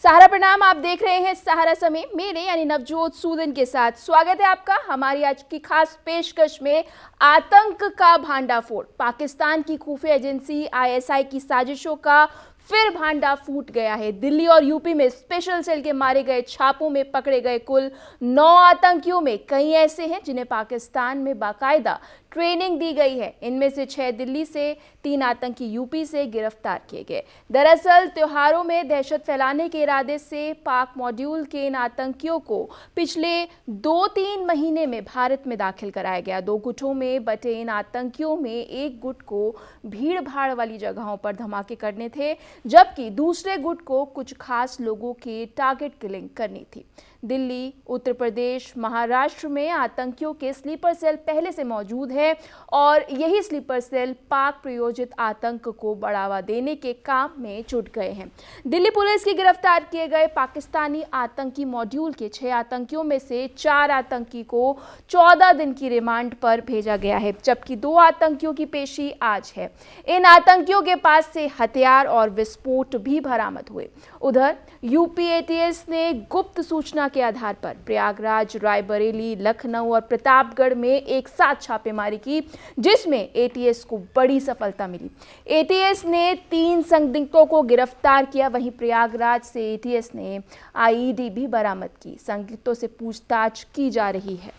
सहारा प्रणाम। आप देख रहे हैं सहारा समय, मेरे यानी नवजोत सूदन के साथ। स्वागत है आपका हमारी आज की खास पेशकश में। आतंक का भांडाफोड़, पाकिस्तान की खुफिया एजेंसी आईएसआई की साजिशों का फिर भांडा फूट गया है। दिल्ली और यूपी में स्पेशल सेल के मारे गए छापों में पकड़े गए कुल 9 आतंकियों में कई ऐसे हैं जिन्हें पाकिस्तान में बाकायदा ट्रेनिंग दी गई है। इनमें से 6 दिल्ली से, 3 आतंकी यूपी से गिरफ्तार किए गए। दरअसल त्योहारों में दहशत फैलाने के इरादे से पाक मॉड्यूल के इन आतंकियों को पिछले 2-3 महीने में भारत में दाखिल कराया गया। 2 गुटों में बटे इन आतंकियों में एक गुट को भीड़ भाड़ वाली जगहों पर धमाके करने थे, जबकि दूसरे गुट को कुछ खास लोगों की टारगेट किलिंग करनी थी। दिल्ली, उत्तर प्रदेश, महाराष्ट्र में आतंकियों के स्लीपर सेल पहले से मौजूद है और यही स्लीपर सेल पाक प्रायोजित आतंक को बढ़ावा देने के काम में जुट गए हैं। दिल्ली पुलिस के गिरफ्तार किए गए पाकिस्तानी आतंकी मॉड्यूल के 6 आतंकियों में से 4 आतंकी को 14 दिन की रिमांड पर भेजा गया है, जबकि 2 आतंकियों की पेशी आज है। इन आतंकियों के पास से हथियार और विस्फोट भी बरामद हुए। उधर यूपी एटीएस ने गुप्त सूचना के आधार पर प्रयागराज, रायबरेली, लखनऊ और प्रतापगढ़ में एक साथ छापेमारी की, जिसमें एटीएस को बड़ी सफलता मिली। एटीएस ने 3 संदिग्धों को गिरफ्तार किया। वहीं प्रयागराज से एटीएस ने आईईडी भी बरामद की। संदिग्धों से पूछताछ की जा रही है।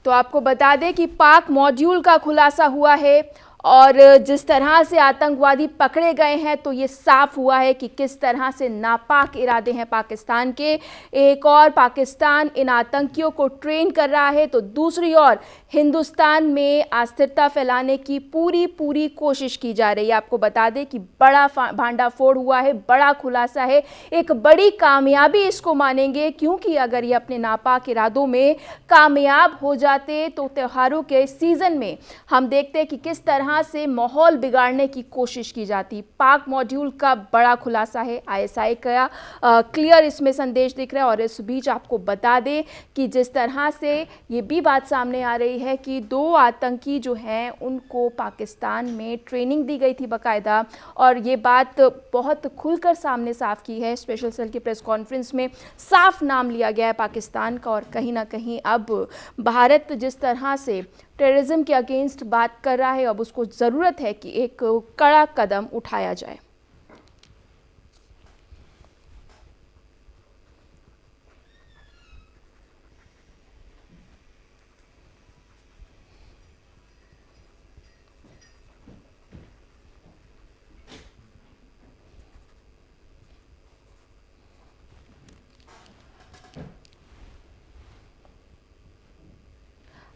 तो आपको बता दें कि पाक मॉड्यूल का खुलासा हुआ है और जिस तरह से आतंकवादी पकड़े गए हैं तो ये साफ हुआ है कि किस तरह से नापाक इरादे हैं पाकिस्तान के। एक और पाकिस्तान इन आतंकियों को ट्रेन कर रहा है तो दूसरी ओर हिंदुस्तान में अस्थिरता फैलाने की पूरी कोशिश की जा रही है। आपको बता दें कि बड़ा भांडाफोड़ हुआ है, बड़ा खुलासा है, एक बड़ी कामयाबी इसको मानेंगे, क्योंकि अगर ये अपने नापाक इरादों में कामयाब हो जाते तो त्योहारों के सीजन में हम देखते हैं कि किस तरह से माहौल बिगाड़ने की कोशिश की जाती। पाक मॉड्यूल का बड़ा खुलासा है, आईएसआई का क्लियर इसमें संदेश दिख रहा है। और इस बीच आपको बता दें कि जिस तरह से ये भी बात सामने आ रही है कि 2 आतंकी जो हैं उनको पाकिस्तान में ट्रेनिंग दी गई थी बाकायदा, और ये बात बहुत खुलकर सामने साफ की है। स्पेशल सेल की प्रेस कॉन्फ्रेंस में साफ नाम लिया गया है पाकिस्तान का, और कहीं ना कहीं अब भारत जिस तरह से टेररिज्म के अगेंस्ट बात कर रहा है, अब उसको ज़रूरत है कि एक कड़ा कदम उठाया जाए।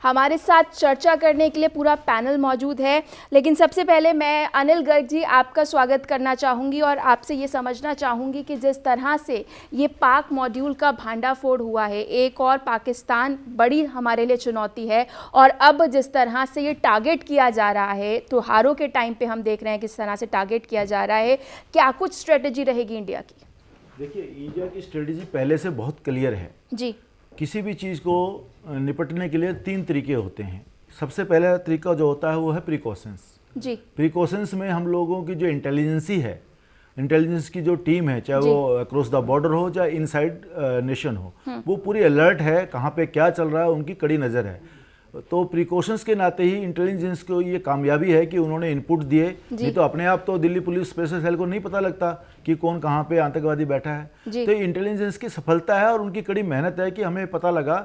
हमारे साथ चर्चा करने के लिए पूरा पैनल मौजूद है, लेकिन सबसे पहले मैं अनिल गर्ग जी आपका स्वागत करना चाहूँगी और आपसे ये समझना चाहूँगी कि जिस तरह से ये पाक मॉड्यूल का भांडाफोड़ हुआ है, एक और पाकिस्तान बड़ी हमारे लिए चुनौती है, और अब जिस तरह से ये टारगेट किया जा रहा है, त्योहारों के टाइम पे हम देख रहे हैं किस तरह से टारगेट किया जा रहा है, क्या कुछ स्ट्रेटेजी रहेगी इंडिया की? देखिए, इंडिया की स्ट्रेटेजी पहले से बहुत क्लियर है जी। किसी भी चीज़ को निपटने के लिए 3 तरीके होते हैं। सबसे पहला तरीका जो होता है वो है प्रिकॉशंस। जी। प्रिकॉशंस में हम लोगों की जो इंटेलिजेंसी है, इंटेलिजेंस की जो टीम है, चाहे वो अक्रॉस द बॉर्डर हो चाहे इनसाइड नेशन हो, वो पूरी अलर्ट है, कहाँ पे क्या चल रहा है उनकी कड़ी नज़र है। तो प्रिकॉशंस के नाते ही इंटेलिजेंस को ये कामयाबी है कि उन्होंने इनपुट दिए, नहीं तो अपने आप तो दिल्ली पुलिस स्पेशल सेल को नहीं पता लगता कि कौन कहाँ पे आतंकवादी बैठा है। तो इंटेलिजेंस की सफलता है और उनकी कड़ी मेहनत है कि हमें पता लगा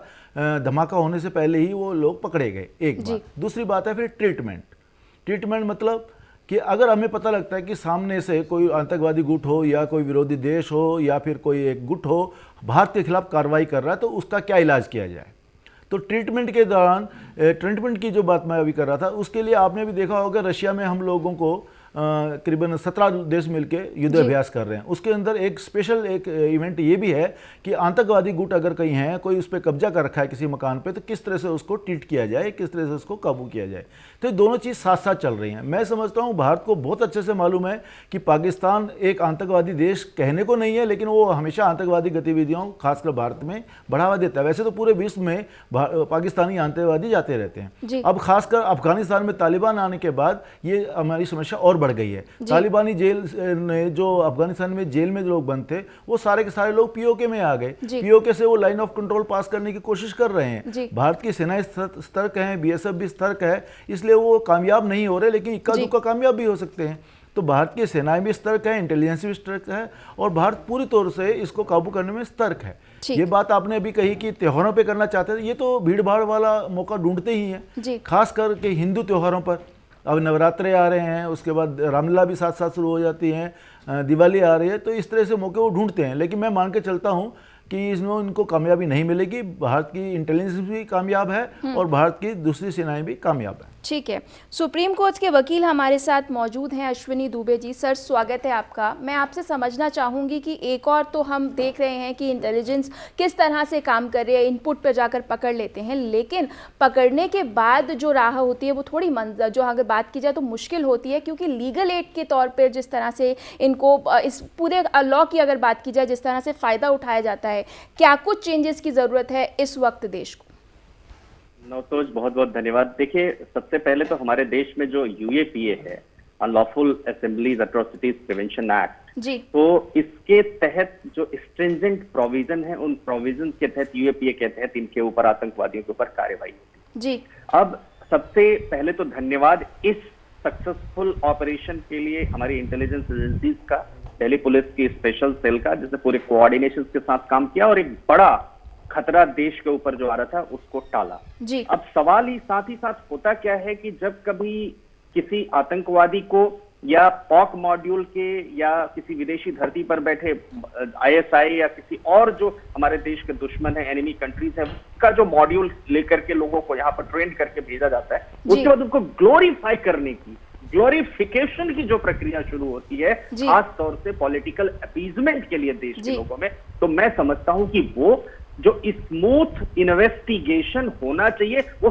धमाका होने से पहले ही वो लोग पकड़े गए। एक बात। दूसरी बात है फिर ट्रीटमेंट मतलब कि अगर हमें पता लगता है कि सामने से कोई आतंकवादी गुट हो या कोई विरोधी देश हो या फिर कोई एक गुट हो भारत के खिलाफ कार्रवाई कर रहा है, तो उसका क्या इलाज किया जाए। तो ट्रीटमेंट के दौरान ट्रीटमेंट की जो बात मैं अभी कर रहा था, उसके लिए आपने भी देखा होगा रशिया में हम लोगों को करीबन 17 देश मिलकर युद्ध अभ्यास कर रहे हैं। उसके अंदर एक स्पेशल एक इवेंट ये भी है कि आतंकवादी गुट अगर कहीं है, कोई उस पर कब्जा कर रखा है किसी मकान पे, तो किस तरह से उसको ट्रीट किया जाए, किस तरह से उसको काबू किया जाए। तो ये दोनों चीज़ साथ साथ चल रही हैं। मैं समझता हूँ भारत को बहुत अच्छे से मालूम है कि पाकिस्तान एक आतंकवादी देश कहने को नहीं है, लेकिन वो हमेशा आतंकवादी गतिविधियों खासकर भारत में बढ़ावा देता है। वैसे तो पूरे विश्व में पाकिस्तानी आतंकवादी जाते रहते हैं। अब खासकर अफगानिस्तान में तालिबान आने के बाद ये हमारी समस्या और बढ़ गई है। तालिबानी जेल ने जो अफगानिस्तान में जेल में जो लोग बंद थे वो सारे के सारे लोग पीओके में आ गए। पीओके से वो लाइन ऑफ कंट्रोल पास करने की कोशिश कर रहे हैं। भारत की सेनाएं सतर्क हैं, बीएसएफ भी सतर्क है, इसलिए वो कामयाब नहीं हो रहे, लेकिन इक्का दुक्का कामयाब भी हो सकते हैं। तो भारत की सेनाएं भी सतर्क है, इंटेलिजेंस भी सतर्क है और भारत पूरी तौर से इसको काबू करने में सतर्क है। ये बात आपने अभी कही कि त्योहारों पे करना चाहते थे, ये तो भीड़ भाड़ वाला मौका ढूंढते ही हैं, खास करके हिंदू त्योहारों पर। अब नवरात्रे आ रहे हैं, उसके बाद रामलीला भी साथ साथ शुरू हो जाती हैं, दिवाली आ रही है, तो इस तरह से मौके वो ढूंढते हैं। लेकिन मैं मान के चलता हूँ कि इसमें इनको कामयाबी नहीं मिलेगी। भारत की इंटेलिजेंस भी कामयाब है और भारत की दूसरी सेनाएं भी कामयाब है। ठीक है, सुप्रीम कोर्ट के वकील हमारे साथ मौजूद हैं, अश्विनी दुबे जी। सर, स्वागत है आपका। मैं आपसे समझना चाहूँगी कि एक और तो हम देख रहे हैं कि इंटेलिजेंस किस तरह से काम कर रही है, इनपुट पर जाकर पकड़ लेते हैं, लेकिन पकड़ने के बाद जो राह होती है वो थोड़ी जो अगर बात की जाए तो मुश्किल होती है, क्योंकि लीगल एड के तौर पर जिस तरह से इनको इस पूरे लॉ की अगर बात की जाए, जिस तरह से फ़ायदा उठाया जाता है, क्या कुछ चेंजेस की ज़रूरत है इस वक्त देश को? नवतोज, बहुत बहुत धन्यवाद। देखिए, सबसे पहले तो हमारे देश में जो यूएपीए है, unlawful assemblies atrocities prevention act जी, तो इसके तहत जो स्ट्रिंजेंट प्रोविजन है, उन प्रोविजन के तहत यूएपीए के तहत इनके ऊपर, आतंकवादियों के ऊपर कार्रवाई होती जी। अब सबसे पहले तो धन्यवाद इस सक्सेसफुल ऑपरेशन के लिए हमारी इंटेलिजेंस एजेंसीज का, दिल्ली पुलिस की स्पेशल सेल का, जिसने पूरे कोऑर्डिनेशन के साथ काम किया और एक बड़ा खतरा देश के ऊपर जो आ रहा था उसको टाला जी। अब सवाल ही साथ होता क्या है कि जब कभी किसी आतंकवादी को या पॉक मॉड्यूल के या किसी विदेशी धरती पर बैठे आईएसआई या किसी और जो हमारे देश के दुश्मन है, एनिमी कंट्रीज है, उसका जो मॉड्यूल लेकर के लोगों को यहाँ पर ट्रेन करके भेजा जाता है, उसके बाद उनको ग्लोरीफाई करने की, ग्लोरिफिकेशन की जो प्रक्रिया शुरू होती है, खास तौर से पॉलिटिकल अपीजमेंट के लिए देश के लोगों में, तो मैं समझता हूं कि वो जो स्मूथ इन्वेस्टिगेशन होना चाहिए, वो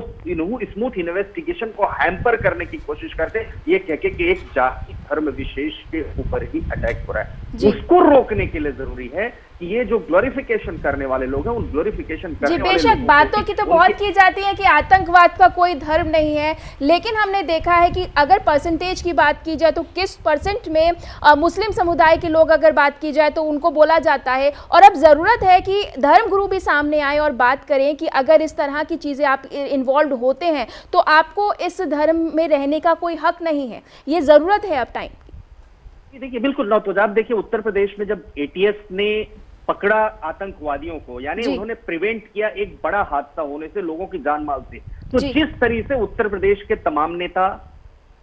स्मूथ इन्वेस्टिगेशन को हैम्पर करने की कोशिश करते हैं, ये कह के कि एक जाति धर्म विशेष के ऊपर ही अटैक हो रहा है। उसको रोकने के लिए जरूरी है कि ये जो ग्लोरिफिकेशन करने वाले लोग हैं, उन ग्लोरिफिकेशन करने वाले बेशक बातों की तो बहुत की जाती है कि आतंकवाद का कोई धर्म नहीं है, लेकिन हमने देखा है कि अगर परसेंटेज की बात की जाए तो किस परसेंट में मुस्लिम समुदाय के लोग अगर बात की जाए तो उनको बोला जाता है। और अब ज़रूरत है कि धर्मगुरु भी सामने आए और बात करें कि अगर इस तरह की चीज़ें आप इन्वॉल्व होते हैं तो आपको इस धर्म में रहने का कोई हक नहीं है। ये ज़रूरत है अब टाइम। देखिए, बिल्कुल नौतोज, आप देखिए उत्तर प्रदेश में जब एटीएस ने पकड़ा आतंकवादियों को, यानी उन्होंने प्रिवेंट किया एक बड़ा हादसा होने से, लोगों की जान माल से, तो जिस तरीके से उत्तर प्रदेश के तमाम नेता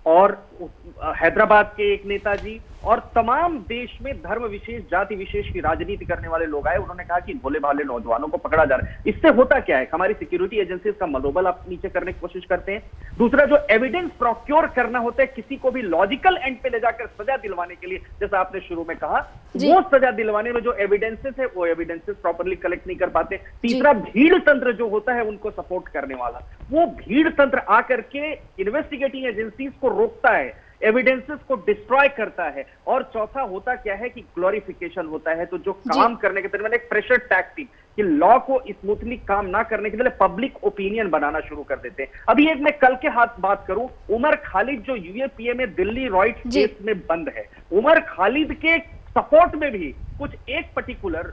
और हैदराबाद के एक नेताजी और तमाम देश में धर्म विशेष, जाति विशेष की राजनीति करने वाले लोग आए, उन्होंने कहा कि भोले भाले नौजवानों को पकड़ा जा रहा है। इससे होता क्या है, हमारी सिक्योरिटी एजेंसीज का मनोबल आप नीचे करने की कोशिश करते हैं। दूसरा, जो एविडेंस प्रोक्योर करना होता है किसी को भी लॉजिकल एंड पे ले जाकर सजा दिलवाने के लिए, जैसा आपने शुरू में कहा, वो सजा दिलवाने में जो एविडेंसेस है वो एविडेंसेस प्रॉपरली कलेक्ट नहीं कर पाते। तीसरा, भीड़ तंत्र जो होता है उनको सपोर्ट करने वाला, वो भीड़ तंत्र आकर के इन्वेस्टिगेटिंग एजेंसीज को रोकता है, एविडेंसेस को डिस्ट्रॉय करता है। और चौथा होता क्या है कि ग्लोरिफिकेशन होता है। तो जो काम करने के तरीके, एक प्रेशर टैक्टिक कि लॉ को स्मूथली काम ना करने के लिए पब्लिक ओपिनियन बनाना शुरू कर देते हैं। अभी एक मैं कल के हाथ बात करूं, उमर खालिद जो यूएपीए में दिल्ली रॉयट्स केस में बंद है, उमर खालिद के सपोर्ट में भी कुछ एक पर्टिकुलर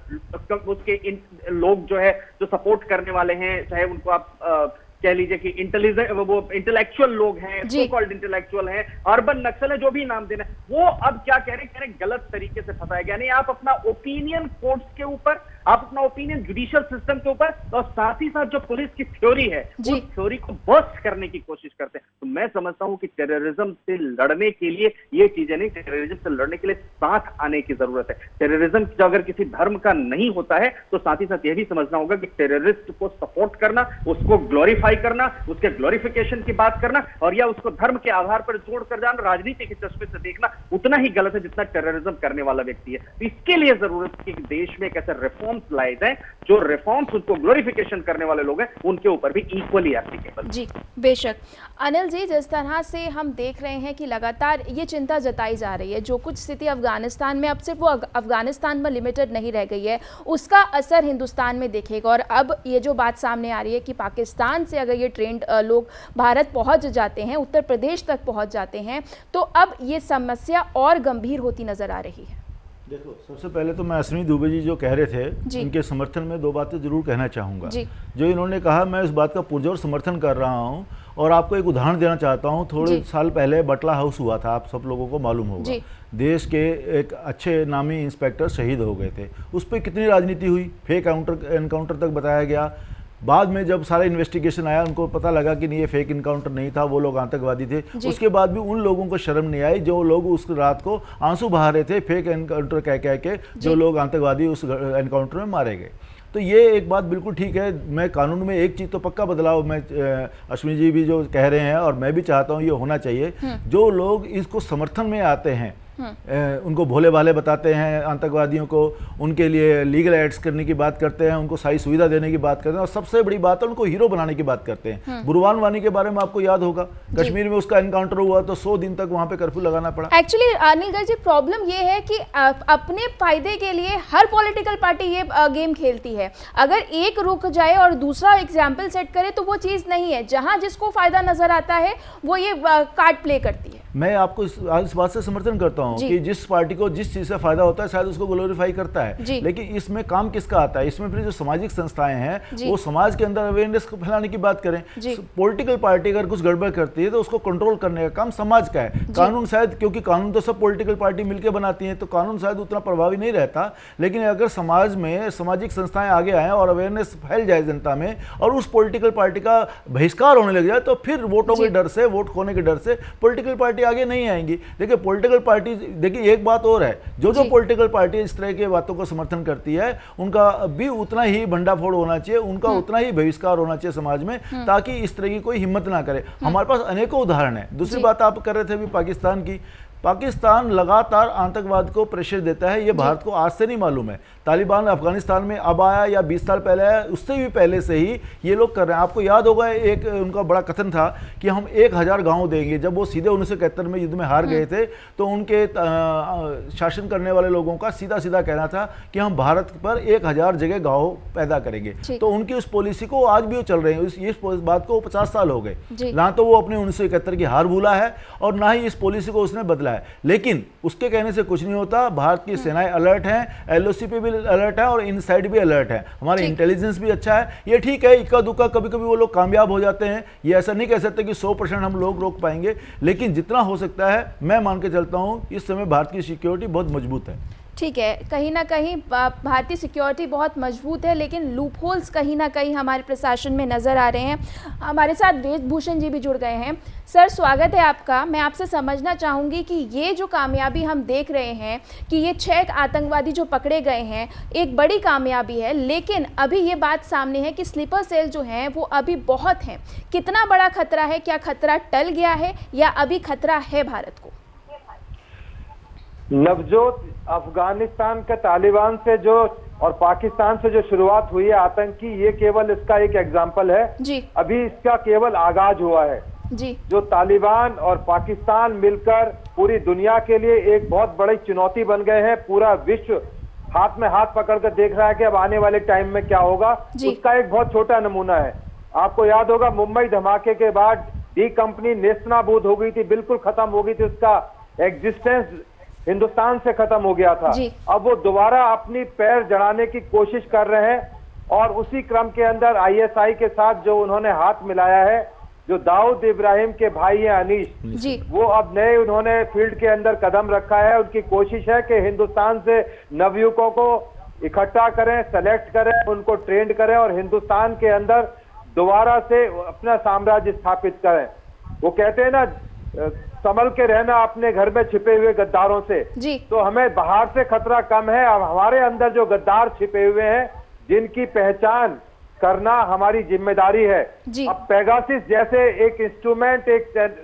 उसके लोग जो है, जो सपोर्ट करने वाले हैं, चाहे उनको आप कह लीजिए कि इंटेलेक्चुअल लोग हैं, सो कॉल्ड इंटेलेक्चुअल हैं, अर्बन नक्सल है, जो भी नाम देना, वो अब क्या कह रहे हैं, गलत तरीके से फंसाया गया। यानी आप अपना ओपिनियन कोर्ट्स के ऊपर, आप अपना ओपिनियन जुडिशियल सिस्टम के ऊपर, और साथ ही साथ जो पुलिस की थ्योरी है उस थ्योरी को बस्ट करने की कोशिश करते हैं। तो मैं समझता हूं कि टेररिज्म से लड़ने के लिए ये चीजें नहीं, टेररिज्म से लड़ने के लिए साथ आने की जरूरत है। टेररिज्म अगर किसी धर्म का नहीं होता है तो साथ ही साथ यह भी समझना होगा कि टेररिस्ट को सपोर्ट करना, उसको ग्लोरीफाई करना, उसके ग्लोरिफिकेशन की बात करना, और या उसको धर्म के आधार पर जोड़कर जाना, राजनीति के चश्मे से देखना, उतना ही गलत है जितना टेररिज्म करने वाला व्यक्ति है। इसके लिए जरूरत है कि देश में एक ऐसा रिफॉर्म रिफॉर्म्स लाए जाए, जो रिफॉर्म्स उनको ग्लोरिफिकेशन करने वाले लोग हैं उनके ऊपर भी इक्वली एप्लीकेबल। जी बेशक। अनिल जी, जिस तरह से हम देख रहे हैं कि लगातार ये चिंता जताई जा रही है, जो कुछ स्थिति अफगानिस्तान में, अब सिर्फ वो अफगानिस्तान में लिमिटेड नहीं रह गई है, उसका असर हिंदुस्तान में दिखेगा। और अब ये जो बात सामने आ रही है कि पाकिस्तान से अगर ये ट्रेंड लोग भारत पहुंच जाते हैं, उत्तर प्रदेश तक पहुंच जाते हैं, तो अब ये समस्या और गंभीर होती नजर आ रही है। देखो, सबसे पहले तो मैं अश्विनी दुबे जी जो कह रहे थे उनके समर्थन में दो बातें जरूर कहना चाहूँगा। जो इन्होंने कहा, मैं इस बात का पुरजोर समर्थन कर रहा हूँ और आपको एक उदाहरण देना चाहता हूँ। थोड़े साल पहले बटला हाउस हुआ था, आप सब लोगों को मालूम होगा। देश के एक अच्छे नामी इंस्पेक्टर शहीद हो गए थे, उस पर कितनी राजनीति हुई, फेक एनकाउंटर तक बताया गया। बाद में जब सारा इन्वेस्टिगेशन आया, उनको पता लगा कि नहीं, ये फेक इनकाउंटर नहीं था, वो लोग आतंकवादी थे। उसके बाद भी उन लोगों को शर्म नहीं आई जो लोग उस रात को आंसू बहा रहे थे फेक एनकाउंटर कह के, जो लोग आतंकवादी उस एनकाउंटर में मारे गए। तो ये एक बात बिल्कुल ठीक है। मैं कानून में एक चीज़ तो पक्का बदलाव, मैं अश्विनी जी भी जो कह रहे हैं और मैं भी चाहता हूँ ये होना चाहिए। जो लोग इसको समर्थन में आते हैं, उनको भोले भाले बताते हैं आतंकवादियों को, उनके लिए लीगल एड्स करने की बात करते हैं, उनको सारी सुविधा देने की बात करते हैं, और सबसे बड़ी बात है उनको हीरो बनाने की बात करते हैं। बुरहान वानी के बारे में आपको याद होगा, कश्मीर में उसका एनकाउंटर हुआ तो 100 दिन तक वहां पे कर्फ्यू लगाना पड़ा। एक्चुअली अनिल गर्ग जी, प्रॉब्लम ये है कि अपने फायदे के लिए हर पॉलिटिकल पार्टी ये गेम खेलती है। अगर एक रुक जाए और दूसरा एग्जाम्पल सेट करे तो वो चीज़ नहीं है। जहां जिसको फायदा नजर आता है वो ये कार्ड प्ले करती है। मैं आपको इस बात से समर्थन करता हूं कि जिस पार्टी को जिस चीज से फायदा होता है शायद उसको ग्लोरीफाई करता है, लेकिन इसमें काम किसका आता है? इसमें फिर जो सामाजिक संस्थाएं हैं वो समाज के अंदर अवेयरनेस फैलाने की बात करें। पॉलिटिकल पार्टी अगर कुछ गड़बड़ करती है तो उसको कंट्रोल करने का काम समाज का है। कानून शायद, क्योंकि कानून तो सब पॉलिटिकल पार्टी मिलकर बनाती है, तो कानून शायद उतना प्रभावी नहीं रहता, लेकिन अगर समाज में सामाजिक संस्थाएं आगे आए और अवेयरनेस फैल जाए जनता में और उस पॉलिटिकल पार्टी का बहिष्कार होने लग जाए, तो फिर वोटों के डर से, वोट खोने के डर से पॉलिटिकल पार्टी आगे नहीं आएंगी। देखिए पॉलिटिकल पार्टी, देखिए एक बात और है, जो पॉलिटिकल पार्टी इस तरह की बातों को समर्थन करती है उनका भी उतना ही भंडाफोड़ होना चाहिए, उनका उतना ही बहिष्कार होना चाहिए समाज में, ताकि इस तरह की कोई हिम्मत ना करे। हमारे पास अनेकों उदाहरण है। दूसरी बात आप कर रहे थे अभी पाकिस्तान की। पाकिस्तान लगातार आतंकवाद को प्रेशर देता है, ये भारत को आज से नहीं मालूम है। तालिबान अफगानिस्तान में अब आया या 20 साल पहले आया, उससे भी पहले से ही ये लोग कर रहे हैं। आपको याद होगा एक उनका बड़ा कथन था कि हम 1000 गांव देंगे। जब वो सीधे 1971 में युद्ध में हार गए थे तो उनके शासन करने वाले लोगों का सीधा सीधा कहना था कि हम भारत पर 1000 जगह गांव पैदा करेंगे। तो उनकी उस पॉलिसी को आज भी वो चल रहे हैं। इस बात को 50 साल हो गए, ना तो वो अपने 1971 की हार भूला है और ना ही इस पॉलिसी को उसने बदला है। लेकिन उसके कहने से कुछ नहीं होता। भारत की सेनाएं अलर्ट हैं, एलओसी पे भी अलर्ट है और इनसाइड भी अलर्ट है। हमारे इंटेलिजेंस भी अच्छा है। ये ठीक है, इक्का दुक्का कभी कभी वो लोग कामयाब हो जाते हैं, ये ऐसा नहीं कह सकते कि 100% हम लोग रोक पाएंगे, लेकिन जितना हो सकता है मैं मान के चलता हूं इस समय भारत की सिक्योरिटी बहुत मजबूत है। ठीक है, कहीं ना कहीं भारतीय सिक्योरिटी बहुत मजबूत है, लेकिन लूप होल्स कहीं ना कहीं हमारे प्रशासन में नज़र आ रहे हैं। हमारे साथ वेदभूषण जी भी जुड़ गए हैं। सर, स्वागत है आपका। मैं आपसे समझना चाहूँगी कि ये जो कामयाबी हम देख रहे हैं कि ये 6 आतंकवादी जो पकड़े गए हैं, एक बड़ी कामयाबी है, लेकिन अभी ये बात सामने है कि स्लीपर सेल जो हैं वो अभी बहुत हैं। कितना बड़ा खतरा है? क्या खतरा टल गया है या अभी खतरा है भारत को? नवजोत, अफगानिस्तान का तालिबान से जो और पाकिस्तान से जो शुरुआत हुई है आतंक की, ये केवल इसका एक एग्जाम्पल है जी। अभी इसका केवल आगाज हुआ है जी। जो तालिबान और पाकिस्तान मिलकर पूरी दुनिया के लिए एक बहुत बड़ी चुनौती बन गए हैं। पूरा विश्व हाथ में हाथ पकड़कर देख रहा है कि अब आने वाले टाइम में क्या होगा। उसका एक बहुत छोटा नमूना है। आपको याद होगा मुंबई धमाके के बाद डी कंपनी नेस्तनाबूद हो गई थी, बिल्कुल खत्म हो गई थी, उसका एग्जिस्टेंस हिंदुस्तान से खत्म हो गया था। अब वो दोबारा अपनी पैर जड़ाने की कोशिश कर रहे हैं और उसी क्रम के अंदर आईएसआई के साथ जो उन्होंने हाथ मिलाया है, जो दाऊद इब्राहिम के भाई हैं अनीश, वो अब नए उन्होंने फील्ड के अंदर कदम रखा है। उनकी कोशिश है कि हिंदुस्तान से नवयुवकों को इकट्ठा करें, सेलेक्ट करें, उनको ट्रेंड करें और हिंदुस्तान के अंदर दोबारा से अपना साम्राज्य स्थापित करें। वो कहते हैं ना, संभल के रहना अपने घर में छिपे हुए गद्दारों से। तो हमें बाहर से खतरा कम है, अब हमारे अंदर जो गद्दार छिपे हुए हैं जिनकी पहचान करना हमारी जिम्मेदारी है। अब पेगासिस जैसे एक इंस्ट्रूमेंट,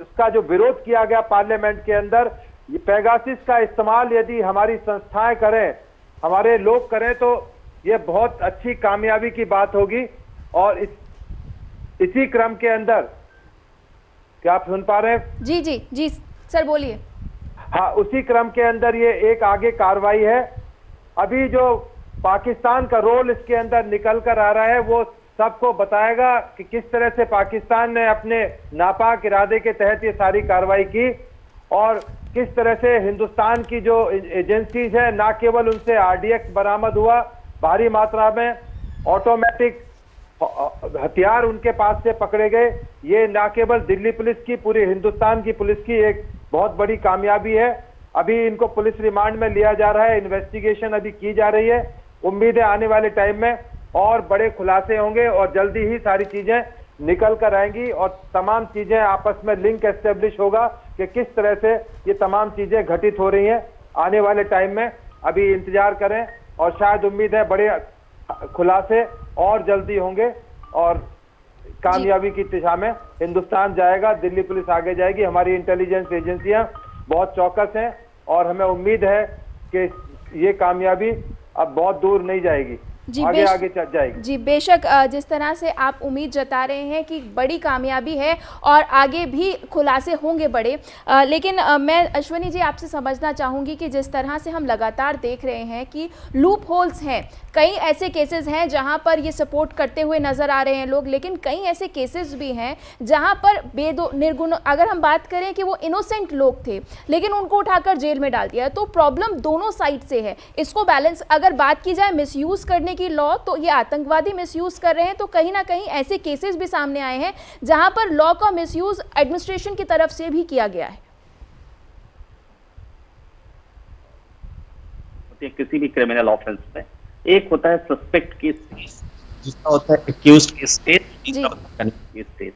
उसका जो विरोध किया गया पार्लियामेंट के अंदर, ये पेगासिस का इस्तेमाल यदि हमारी संस्थाएं करें, हमारे लोग करें, तो ये बहुत अच्छी कामयाबी की बात होगी। और इसी क्रम के अंदर, क्या आप सुन पा रहे हैं? जी जी जी सर बोलिए। हाँ, उसी क्रम के अंदर ये एक आगे कार्रवाई है। अभी जो पाकिस्तान का रोल इसके अंदर निकल कर आ रहा है वो सबको बताएगा कि किस तरह से पाकिस्तान ने अपने नापाक इरादे के तहत ये सारी कार्रवाई की और किस तरह से हिंदुस्तान की जो एजेंसीज है, ना केवल उनसे आरडीएक्स बरामद हुआ, भारी मात्रा में ऑटोमेटिक हथियार उनके पास से पकड़े गए। ये ना केवल दिल्ली पुलिस की, पूरी हिंदुस्तान की पुलिस की एक बहुत बड़ी कामयाबी है। अभी इनको पुलिस रिमांड में लिया जा रहा है, इन्वेस्टिगेशन अभी की जा रही है। उम्मीद है आने वाले टाइम में और बड़े खुलासे होंगे और जल्दी ही सारी चीजें निकल कर आएंगी और तमाम चीजें आपस में लिंक एस्टेब्लिश होगा कि किस तरह से ये तमाम चीजें घटित हो रही हैं आने वाले टाइम में। अभी इंतजार करें और शायद उम्मीद है बड़े खुलासे और जल्दी होंगे और कामयाबी की दिशा में हिंदुस्तान जाएगा, दिल्ली पुलिस आगे जाएगी। हमारी इंटेलिजेंस एजेंसियां बहुत चौकस हैं और हमें उम्मीद है कि ये कामयाबी अब बहुत दूर नहीं जाएगी, आगे आगे चल जाएगी। जी बेशक, जिस तरह से आप उम्मीद जता रहे हैं कि बड़ी कामयाबी है और आगे भी खुलासे होंगे बड़े, लेकिन मैं अश्वनी जी आपसे समझना चाहूँगी कि जिस तरह से हम लगातार देख रहे हैं कि लूप होल्स हैं, कई ऐसे केसेस हैं जहां पर ये सपोर्ट करते हुए नज़र आ रहे हैं लोग, लेकिन कई ऐसे केसेस भी हैं जहां पर निर्गुण, अगर हम बात करें कि वो इनोसेंट लोग थे लेकिन उनको उठाकर जेल में डाल दिया। तो प्रॉब्लम दोनों साइड से है। इसको बैलेंस अगर बात की जाए मिसयूज़ करने की लॉ, तो ये आतंकवादी मिसयूज़ कर रहे हैं, तो कहीं ना कहीं ऐसे केसेस भी सामने आए हैं जहां पर लॉ का मिसयूज़ एडमिनिस्ट्रेशन की तरफ से भी किया गया है। किसी भी क्रिमिनल ऑफेंस में एक होता है सस्पेक्ट की स्टेज, दूसरा होता है एक्यूज्ड की स्टेज, तीसरा होता है की स्टेज।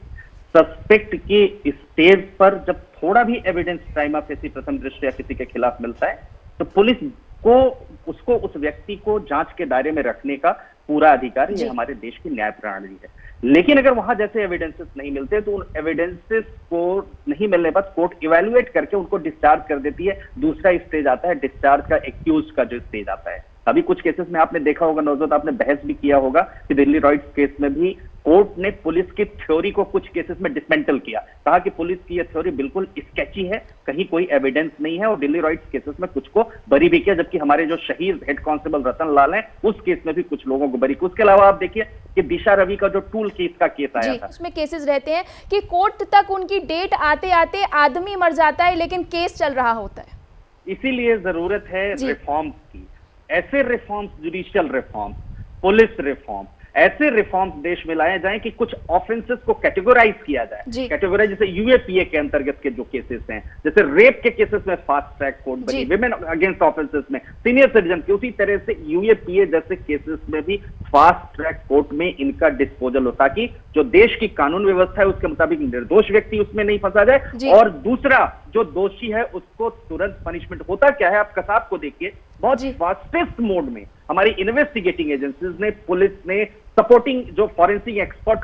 सस्पेक्ट की स्टेज पर जब थोड़ा भी एविडेंस प्राइमा फेसी प्रथम दृष्टया किसी के खिलाफ मिलता है तो पुलिस को उस व्यक्ति को जांच के दायरे में रखने का पूरा अधिकार, ये हमारे देश की न्याय प्रणाली है। लेकिन अगर वहां जैसे एविडेंसेस नहीं मिलते तो उन एविडेंसेस को नहीं मिलने पर कोर्ट इवैल्यूएट करके उनको डिस्चार्ज कर देती है। दूसरा स्टेज आता है डिस्चार्ज का, एक्यूज का जो स्टेज आता है। अभी कुछ केसेस में आपने देखा होगा नौजत, आपने बहस भी किया होगा कि दिल्ली रॉयट्स केस में भी कोर्ट ने पुलिस की थ्योरी को कुछ केसेस में डिसमेंटल किया, कहा कि पुलिस की यह थ्योरी बिल्कुल स्केची है, कहीं कोई एविडेंस नहीं है, और दिल्ली रॉयट्स केसेस में कुछ को बरी भी किया। जबकि हमारे जो शहीद हेड कांस्टेबल रतन लाल हैं उस केस में भी कुछ लोगों को बरी किया। उसके अलावा आप देखिए कि दिशा रवि का जो टूल केस का केस आया था, उसमें केसेस रहते हैं कि कोर्ट तक उनकी डेट आते आते आदमी मर जाता है लेकिन केस चल रहा होता है। इसीलिए जरूरत है रिफॉर्म्स की, ऐसे reforms, judicial reforms, police reform, ऐसे रिफॉर्म्स देश में लाए जाएं कि कुछ ऑफेंसेस को कैटेगराइज किया जाए। कैटेगराइज जैसे यूएपीए के अंतर्गत के जो केसेस हैं, जैसे रेप के केसेस में फास्ट ट्रैक कोर्ट बनी, विमेन अगेंस्ट ऑफेंसेस में, सीनियर सिटीजन के, उसी तरह से यूएपीए जैसे केसेस में भी फास्ट ट्रैक कोर्ट में इनका डिस्पोजल हो, ताकि जो देश की कानून व्यवस्था है उसके मुताबिक निर्दोष व्यक्ति उसमें नहीं फंसा जाए, और दूसरा जो दोषी है उसको तुरंत पनिशमेंट। होता क्या है, आप कसाब को देखिए, बहुत फास्टेस्ट मोड में हमारी इन्वेस्टिगेटिंग एजेंसीज ने, पुलिस ने, सपोर्टिंग जो फॉरेंसिक एक्सपर्ट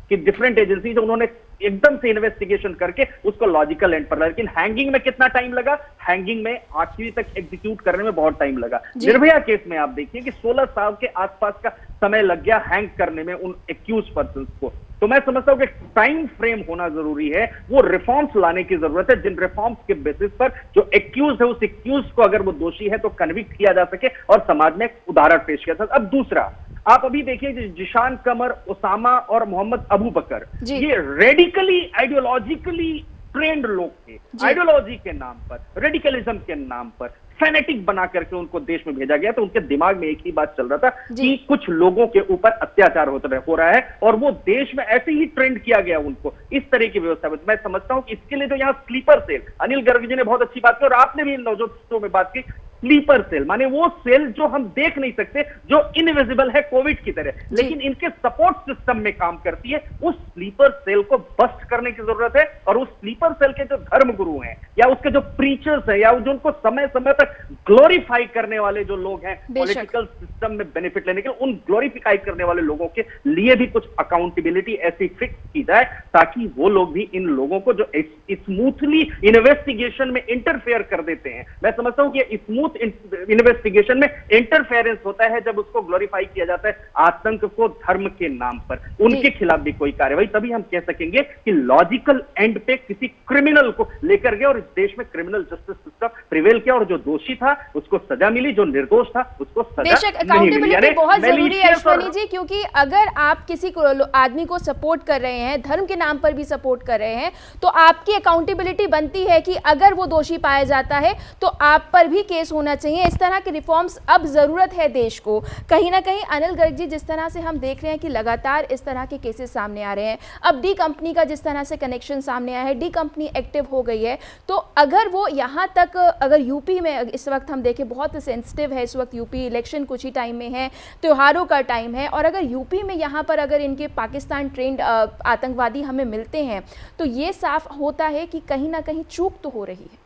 की डिफरेंट एजेंसीज, उन्होंने एकदम से इन्वेस्टिगेशन करके उसको लॉजिकल एंड पर लगा। लेकिन हैंगिंग में कितना टाइम लगा? हैंगिंग में आखिरी तक एग्जीक्यूट करने में बहुत टाइम लगा। निर्भया केस में आप देखिए कि 16 साल के आसपास का समय लग गया हैंग करने में उन एक्यूज पर्सन को। तो मैं समझता हूं कि टाइम फ्रेम होना जरूरी है, वो रिफॉर्म्स लाने की जरूरत है, जिन रिफॉर्म्स के बेसिस पर जो एक्यूज है उस एक्यूज को अगर वो दोषी है तो कन्विक्ट किया जा सके और समाज में उदाहरण पेश किया जाए। अब दूसरा आप अभी देखिए जिशान कमर, उसामा और मोहम्मद अबू बकर, ये रेडिकली आइडियोलॉजिकली ट्रेंड लोग थे। आइडियोलॉजी के नाम पर, रेडिकलिज्म के नाम पर फैनेटिक बना करके उनको देश में भेजा गया। तो उनके दिमाग में एक ही बात चल रहा था कि कुछ लोगों के ऊपर अत्याचार हो रहा है, और वो देश में ऐसे ही ट्रेंड किया गया उनको इस तरह की व्यवस्था में। मैं समझता हूं कि इसके लिए तो यहाँ स्लीपर सेल, अनिल गर्ग जी ने बहुत अच्छी बात की और आपने भी नवजोत में बात की, स्लीपर सेल माने वो सेल जो हम देख नहीं सकते, जो इनविजिबल है कोविड की तरह, लेकिन इनके सपोर्ट सिस्टम में काम करती है। उस स्लीपर सेल को बस्ट करने की जरूरत है, और उस स्लीपर सेल के जो धर्मगुरु हैं या उसके जो प्रीचर्स हैं या जो उनको समय समय तक ग्लोरीफाई करने वाले जो लोग हैं पॉलिटिकल सिस्टम सिस्टम में बेनिफिट लेने के लिए उन ग्लोरीफाई करने वाले लोगों के लिए भी कुछ अकाउंटेबिलिटी ऐसी फिक्स की जाए ताकि वो लोग भी इन लोगों को जो स्मूथली इन्वेस्टिगेशन में इंटरफेयर कर देते हैं, मैं समझता हूं कि स्मूथ इन्वेस्टिगेशन में इंटरफेरेंस होता है जब उसको ग्लोरीफाई किया जाता है आतंक को धर्म के नाम पर, उनके खिलाफ भी कोई कार्रवाई, तभी हम कह सकेंगे कि लॉजिकल एंड पे किसी क्रिमिनल को लेकर गए और इस देश में क्रिमिनल जस्टिस सिस्टम प्रिवेल किया और जो दोषी था उसको सजा मिली, जो निर्दोष था उसको सजा नहीं मिली। यानी बहुत जरूरी है अश्वनी जी, क्योंकि अगर आप किसी आदमी को सपोर्ट कर रहे हैं, धर्म के नाम पर भी सपोर्ट कर रहे हैं, तो आपकी अकाउंटेबिलिटी बनती है कि अगर वो दोषी पाया जाता है तो आप पर भी केस होना चाहिए। इस तरह के रिफॉर्म्स अब जरूरत है देश को। कहीं ना कहीं अनिल गर्ग जी, जिस तरह से हम देख रहे हैं कि लगातार इस तरह के केसेस सामने आ रहे हैं, अब डी कंपनी का जिस तरह से कनेक्शन सामने आया है, डी कंपनी एक्टिव हो गई है, तो अगर वो यहाँ तक, अगर यूपी में इस वक्त हम देखें बहुत सेंसिटिव है, इस वक्त यूपी इलेक्शन कुछ ही टाइम में है, त्योहारों का टाइम है, और अगर यूपी में यहाँ पर अगर इनके पाकिस्तान ट्रेंड आतंकवादी हमें मिलते हैं तो ये साफ होता है कि कहीं ना कहीं चूक तो हो रही है।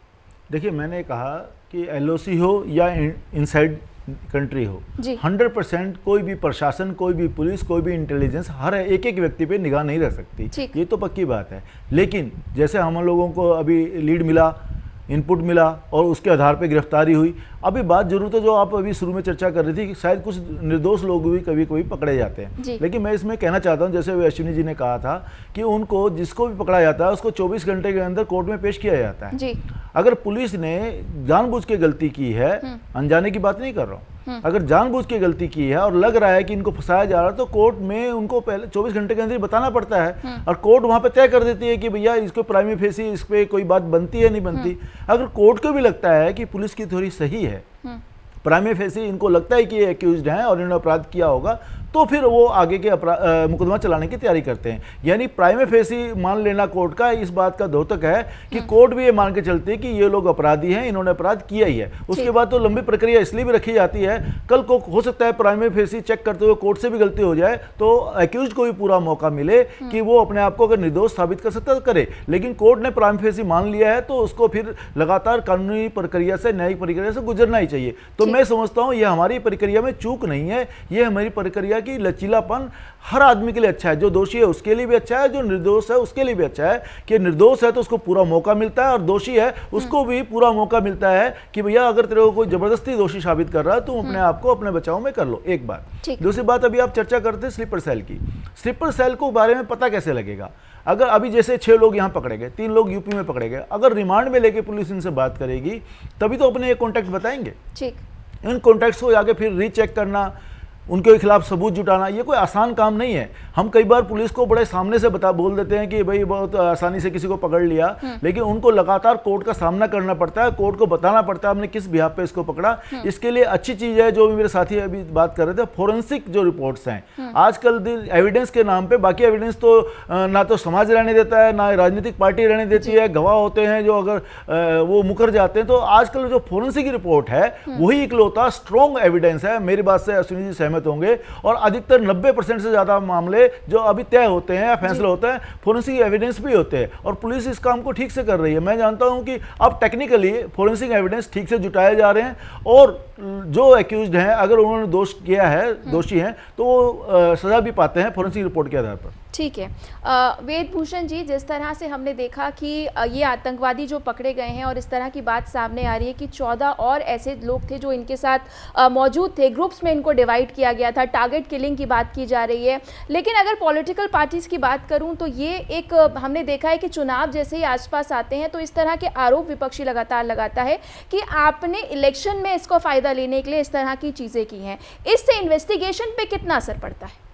देखिए, मैंने कहा कि एलओसी हो या इनसाइड कंट्री हो, 100% कोई भी प्रशासन, कोई भी पुलिस, कोई भी इंटेलिजेंस हर एक एक व्यक्ति पे निगाह नहीं रख सकती, ये तो पक्की बात है। लेकिन जैसे हम लोगों को अभी लीड मिला, इनपुट मिला और उसके आधार पे गिरफ्तारी हुई, अभी बात जरूर तो जो आप अभी शुरू में चर्चा कर रही थी कि शायद कुछ निर्दोष लोग भी कभी कभी पकड़े जाते हैं, लेकिन मैं इसमें कहना चाहता हूं, जैसे अश्विनी जी ने कहा था कि उनको जिसको भी पकड़ा जाता है उसको 24 घंटे के अंदर कोर्ट में पेश किया जाता है। अगर पुलिस ने जानबूझ के गलती की है, अनजाने की बात नहीं कर रहा हूँ, अगर जानबूझ के गलती की है और लग रहा है कि इनको फंसाया जा रहा है, तो कोर्ट में उनको पहले 24 घंटे के अंदर बताना पड़ता है और कोर्ट वहां पे तय कर देती है कि भैया इसको प्राइमी फेसी इस पे कोई बात बनती है नहीं बनती। अगर कोर्ट को भी लगता है कि पुलिस की थ्योरी सही है, प्राइमी फेसी इनको लगता है कि ये एक्यूज्ड हैं और इन्होंने अपराध किया होगा, तो फिर वो आगे के मुकदमा चलाने की तैयारी करते हैं। यानी प्राइमे फेसी मान लेना कोर्ट का इस बात का द्योतक है कि कोर्ट भी ये मान के चलती है कि ये लोग अपराधी हैं, इन्होंने अपराध किया ही है। उसके बाद तो लंबी प्रक्रिया इसलिए भी रखी जाती है, कल को हो सकता है प्राइमे फेसी चेक करते हुए कोर्ट से भी गलती हो जाए तो एक्यूज को भी पूरा मौका मिले कि वो अपने आप को अगर निर्दोष साबित कर सकता है करे। लेकिन कोर्ट ने प्राइमे फेसी मान लिया है तो उसको फिर लगातार कानूनी प्रक्रिया से, न्यायिक प्रक्रिया से गुजरना ही चाहिए। तो मैं समझता हूँ ये हमारी प्रक्रिया में चूक नहीं है, ये हमारी प्रक्रिया की लचीलापन हर आदमी के लिए अच्छा है, जो दोषी है उसके लिए भी अच्छा है, जो निर्दोष है उसके लिए भी अच्छा है कि निर्दोष है तो उसको पूरा मौका मिलता है और दोषी है उसको भी पूरा मौका मिलता है कि भैया अगर तेरे को कोई जबरदस्ती दोषी साबित कर रहा है तो अपने आप को अपने बचाव में कर लो। एक बात। दूसरी बात, अभी आप चर्चा करते हैं स्लीपर सेल की। स्लीपर सेल को बारे में पता कैसे लगेगा? अगर अभी जैसे 6 लोग यहाँ पकड़े गए, 3 लोग यूपी में पकड़े गए, अगर रिमांड में लेके पुलिस इनसे बात करेगी तभी तो अपने ये कॉन्टैक्ट बताएंगे। इन कॉन्टैक्ट्स को आगे फिर रीचेक करना, उनके खिलाफ सबूत जुटाना, ये कोई आसान काम नहीं है। हम कई बार पुलिस को बड़े सामने से बोल देते हैं कि भाई बहुत आसानी से किसी को पकड़ लिया, लेकिन उनको लगातार कोर्ट का सामना करना पड़ता है, कोर्ट को बताना पड़ता है हमने किस बिहाफ पे इसको पकड़ा। इसके लिए अच्छी चीज है जो मेरे साथी अभी बात कर रहे थे, फोरेंसिक जो रिपोर्ट्स हैं आजकल एविडेंस के नाम पे, बाकी एविडेंस तो ना तो समाज रहने देता है ना राजनीतिक पार्टी रहने देती है, गवाह होते हैं जो अगर वो मुकर जाते हैं, तो आजकल जो फोरेंसिक रिपोर्ट है वही इकलौता स्ट्रॉन्ग एविडेंस है। मेरी बात से अश्विनी जी सहमत होंगे, और अधिकतर 90% से ज्यादा मामले जो अभी तय होते हैं या फैसले होते हैं फोरेंसिक एविडेंस भी होते हैं, और पुलिस इस काम को ठीक से कर रही है। मैं जानता हूं कि अब टेक्निकली फोरेंसिक एविडेंस ठीक से जुटाए जा रहे हैं, और जो एक्यूज्ड हैं अगर उन्होंने दोष किया है, दोषी हैं, तो वो सजा भी पाते हैं फोरेंसिक रिपोर्ट के आधार पर। ठीक है। वेद भूषण जी, जिस तरह से हमने देखा कि ये आतंकवादी जो पकड़े गए हैं और इस तरह की बात सामने आ रही है कि 14 और ऐसे लोग थे जो इनके साथ मौजूद थे, ग्रुप्स में इनको डिवाइड किया गया था, टारगेट किलिंग की बात की जा रही है। लेकिन अगर पॉलिटिकल पार्टीज की बात करूं तो ये एक हमने देखा है कि चुनाव जैसे ही आसपास आते हैं तो इस तरह के आरोप विपक्षी लगातार लगाता है कि आपने इलेक्शन में इसको फायदा लेने के लिए इस तरह की चीजें की हैं। इससे इन्वेस्टिगेशन पे कितना असर पड़ता है?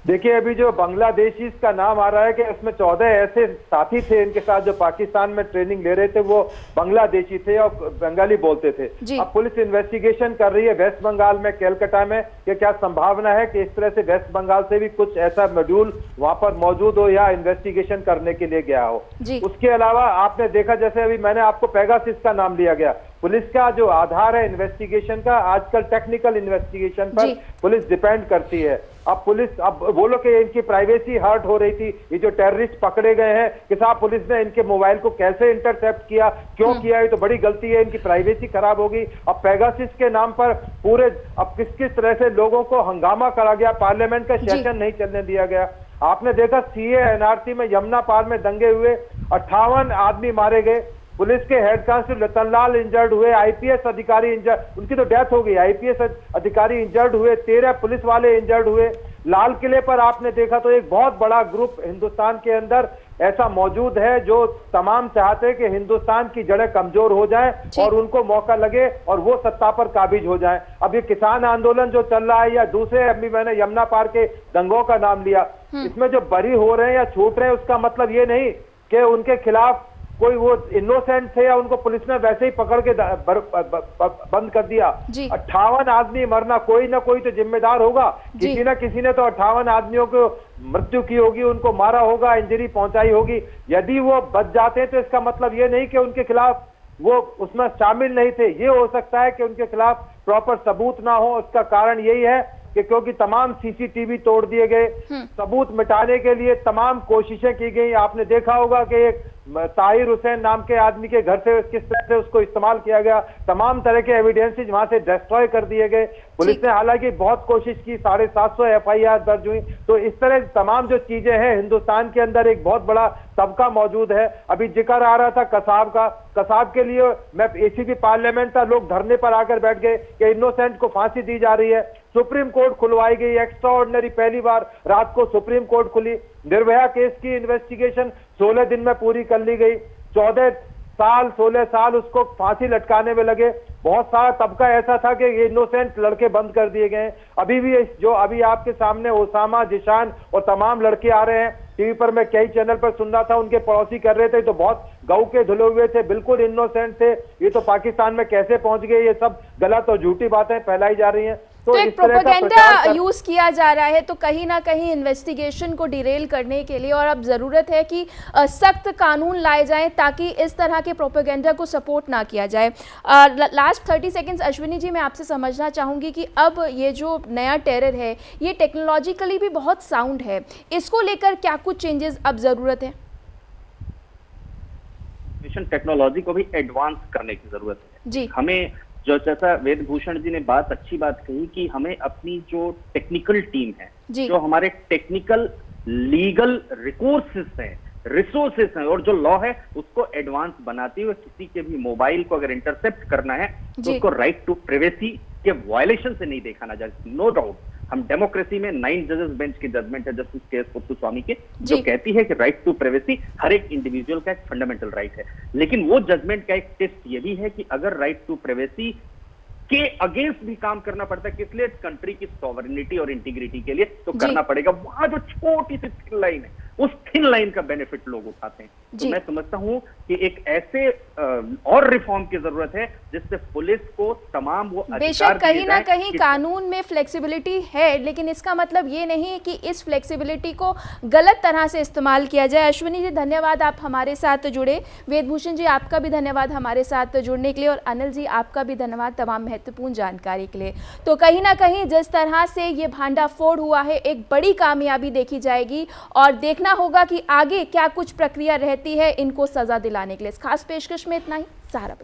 देखिए, अभी जो बांग्लादेशी का नाम आ रहा है कि इसमें 14 ऐसे साथी थे इनके साथ जो पाकिस्तान में ट्रेनिंग ले रहे थे, वो बांग्लादेशी थे और बंगाली बोलते थे। अब पुलिस इन्वेस्टिगेशन कर रही है वेस्ट बंगाल में, कैलकाटा में, कि क्या संभावना है कि इस तरह से वेस्ट बंगाल से भी कुछ ऐसा मॉड्यूल वहां पर मौजूद हो या इन्वेस्टिगेशन करने के लिए गया हो। उसके अलावा आपने देखा, जैसे अभी मैंने आपको पेगासिस का नाम लिया गया, पुलिस का जो आधार है इन्वेस्टिगेशन का, आजकल टेक्निकल इन्वेस्टिगेशन पर पुलिस डिपेंड करती है। अब पुलिस, अब बोलो कि इनकी प्राइवेसी हर्ट हो रही थी, ये जो टेररिस्ट पकड़े गए हैं कि साहब पुलिस ने इनके मोबाइल को कैसे इंटरसेप्ट किया, क्यों किया, ये तो बड़ी गलती है, इनकी प्राइवेसी खराब होगी। अब पेगासिस के नाम पर पूरे अब किस किस तरह से लोगों को हंगामा करा गया, पार्लियामेंट का सेशन नहीं चलने दिया गया। आपने देखा सीए एनआरसी में यमुना पार में दंगे हुए, 58 आदमी मारे गए, पुलिस के हेड कांस्टेबल रतनलाल इंजर्ड हुए, आईपीएस अधिकारी इंजर्ड, उनकी तो डेथ हो गई, आईपीएस अधिकारी इंजर्ड हुए, 13 पुलिस वाले इंजर्ड हुए। लाल किले पर आपने देखा तो एक बहुत बड़ा ग्रुप हिंदुस्तान के अंदर ऐसा मौजूद है जो तमाम चाहते हैं कि हिंदुस्तान की जड़ें कमजोर हो जाएं और उनको मौका लगे और वो सत्ता पर काबिज हो जाएं। अब ये किसान आंदोलन जो चल रहा है या दूसरे, अभी मैंने यमुना पार के दंगों का नाम लिया, इसमें जो बरी हो रहे हैं या छूट रहे हैं उसका मतलब ये नहीं कि उनके खिलाफ कोई वो इनोसेंट थे या उनको पुलिस ने वैसे ही पकड़ के बंद कर दिया। 58 आदमी मरना, कोई ना कोई तो जिम्मेदार होगा, किसी ना किसी ने तो 58 आदमियों को मृत्यु की होगी, उनको मारा होगा, इंजरी पहुंचाई होगी। यदि वो बच जाते हैं तो इसका मतलब ये नहीं कि उनके खिलाफ वो उसमें शामिल नहीं थे, ये हो सकता है कि उनके खिलाफ प्रॉपर सबूत ना हो। उसका कारण यही है कि क्योंकि तमाम सीसीटीवी तोड़ दिए गए, सबूत मिटाने के लिए तमाम कोशिशें की गई। आपने देखा होगा कि एक ताहिर हुसैन नाम के आदमी के घर से किस तरह से उसको इस्तेमाल किया गया, तमाम तरह के एविडेंसेस वहां से डिस्ट्रॉय कर दिए गए। पुलिस ने हालांकि बहुत कोशिश की, 750 एफआईआर दर्ज हुई। तो इस तरह तमाम जो चीजें हैं, हिंदुस्तान के अंदर एक बहुत बड़ा तबका मौजूद है। अभी जिक्र आ रहा था कसाब का, कसाब के लिए मैं एसीपी पार्लियामेंट था, लोग धरने पर आकर बैठ गए कि इनोसेंट को फांसी दी जा रही है। सुप्रीम कोर्ट खुलवाई गई, एक्स्ट्रा ऑर्डिनरी, पहली बार रात को सुप्रीम कोर्ट खुली। निर्भया केस की इन्वेस्टिगेशन 16 दिन में पूरी कर ली गई। 16 साल उसको फांसी लटकाने में लगे। बहुत सारा तबका ऐसा था कि ये इनोसेंट लड़के बंद कर दिए गए। अभी भी जो अभी आपके सामने ओसामा, जिशान और तमाम लड़के आ रहे हैं, टीवी पर मैं कई चैनल पर सुन रहा था, उनके पड़ोसी कर रहे थे तो बहुत गऊ के धुले हुए थे, बिल्कुल इनोसेंट थे। ये तो पाकिस्तान में कैसे पहुंच गए, ये सब गलत और झूठी बातें फैलाई जा रही हैं। तो एक प्रोपेगेंडा यूज किया जा रहा है, तो कहीं ना कहीं इन्वेस्टिगेशन को डिरेल करने के लिए, और अब जरूरत है कि सख्त कानून लाए जाएं ताकि इस तरह के प्रोपेगेंडा को सपोर्ट ना किया जाए। लास्ट 30 सेकंड्स अश्विनी जी, मैं आपसे समझना चाहूंगी कि अब ये जो नया टेरर है ये टेक्नोलॉजिकली भी बहुत साउंड है, इसको लेकर क्या कुछ चेंजेस अब जरूरत है? टेक्नोलॉजी को भी एडवांस करने की जरूरत है जी। हमें, जो जैसा वेदभूषण जी ने अच्छी बात कही कि हमें अपनी जो टेक्निकल टीम है, जो हमारे टेक्निकल लीगल रिसोर्सेस हैं और जो लॉ है उसको एडवांस बनाते हुए किसी के भी मोबाइल को अगर इंटरसेप्ट करना है तो उसको राइट टू प्राइवेसी के वायलेशन से नहीं देखा ना जाए। नो डाउट हम डेमोक्रेसी में 9 जजेस बेंच की जजमेंट है जस्टिस के.एस. पुत्तुस्वामी के, जो कहती है कि राइट टू प्राइवेसी हर एक इंडिविजुअल का एक फंडामेंटल राइट है। लेकिन वो जजमेंट का एक टेस्ट ये भी है कि अगर राइट टू प्राइवेसी के अगेंस्ट भी काम करना पड़ता है, किस लिए? कंट्री की सॉवरेनिटी और इंटीग्रिटी के लिए, तो करना पड़ेगा। वहां जो छोटी सी थिन लाइन है, उस थिन लाइन का बेनिफिट लोग उठाते हैं। तो मैं समझता हूं कि एक ऐसे और रिफॉर्म की जरूरत है जिससे पुलिस को तमाम वो बेशक कहीं ना कहीं कानून में फ्लेक्सिबिलिटी है, लेकिन इसका मतलब ये नहीं कि इस फ्लेक्सिबिलिटी को गलत तरह से इस्तेमाल किया जाए। अश्विनी जी धन्यवाद, आप हमारे साथ जुड़े। वेदभूषण जी आपका भी धन्यवाद हमारे साथ जुड़ने के लिए, और अनिल जी आपका भी धन्यवाद तमाम महत्वपूर्ण जानकारी के लिए। तो कहीं ना कहीं जिस तरह से ये भांडाफोड़ हुआ है, एक बड़ी कामयाबी देखी जाएगी और देखना होगा कि आगे क्या कुछ प्रक्रिया रहती है इनको सजा दिलाने के लिए। इस खास पेशकश में इतना ही। सहारा।